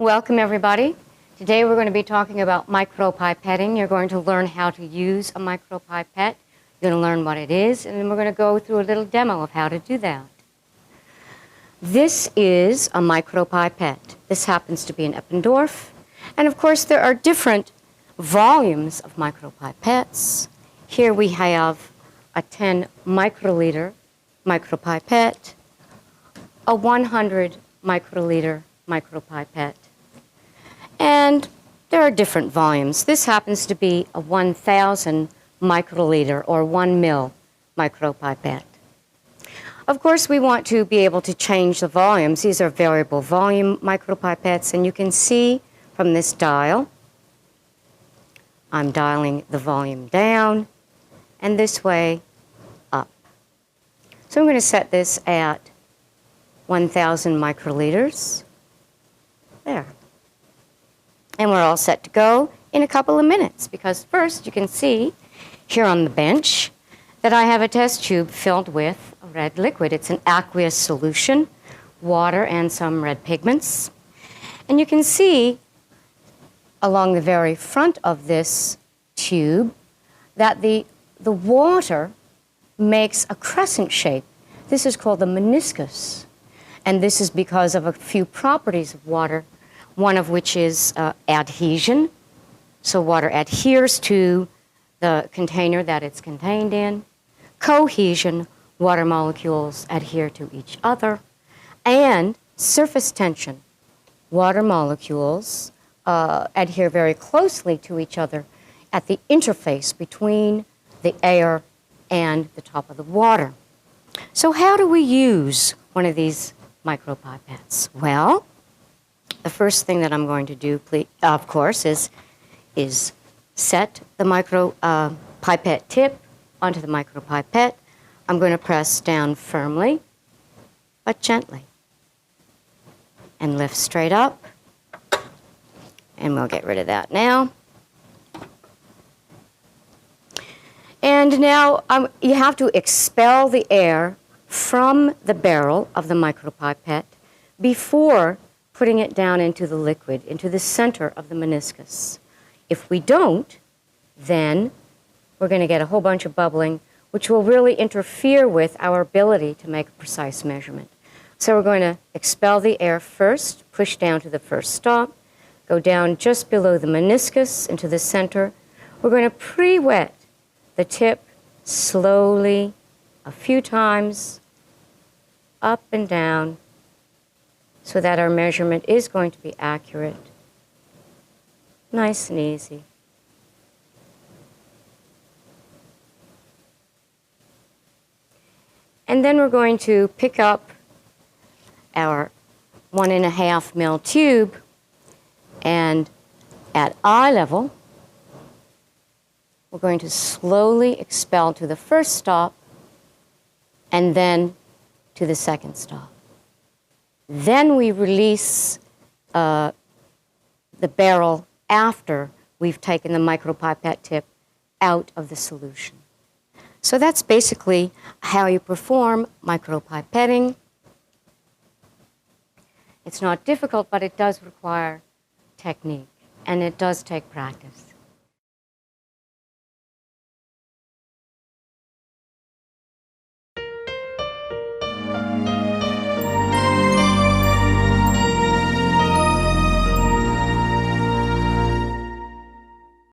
Welcome, everybody. Today we're going to be talking about micropipetting. You're going to learn how to use a micropipette. You're going to learn what it is, and then we're going to go through a little demo of how to do that. This is a micropipette. This happens to be an Eppendorf. And of course, there are different volumes of micropipettes. Here we have a 10 microliter micropipette, a 100 microliter micropipette. And there are different volumes. This happens to be a 1,000 microliter or 1 mil micropipette. Of course, we want to be able to change the volumes. These are variable volume micropipettes, and you can see from this dial, I'm dialing the volume down, and this way up. So I'm going to set this at 1,000 microliters. There. And we're all set to go in a couple of minutes, because first you can see here on the bench that I have a test tube filled with a red liquid. It's an aqueous solution, water and some red pigments. And you can see along the very front of this tube that the water makes a crescent shape. This is called the meniscus. And this is because of a few properties of water, one of which is adhesion. So water adheres to the container that it's contained in. Cohesion, water molecules adhere to each other. And surface tension, water molecules adhere very closely to each other at the interface between the air and the top of the water. So how do we use one of these micropipettes? Well, the first thing that I'm going to do, of course, is set the micropipette tip onto the micropipette. I'm going to press down firmly, but gently, and lift straight up. And we'll get rid of that now. And now you have to expel the air from the barrel of the micropipette before putting it down into the liquid, into the center of the meniscus. If we don't, then we're going to get a whole bunch of bubbling, which will really interfere with our ability to make a precise measurement. So we're going to expel the air first, push down to the first stop, go down just below the meniscus into the center. We're going to pre-wet the tip slowly a few times, up and down, so that our measurement is going to be accurate. Nice and easy. And then we're going to pick up our 1.5 mil tube, and at eye level, we're going to slowly expel to the first stop and then to the second stop. Then we release the barrel after we've taken the micropipette tip out of the solution. So that's basically how you perform micropipetting. It's not difficult, but it does require technique, and it does take practice.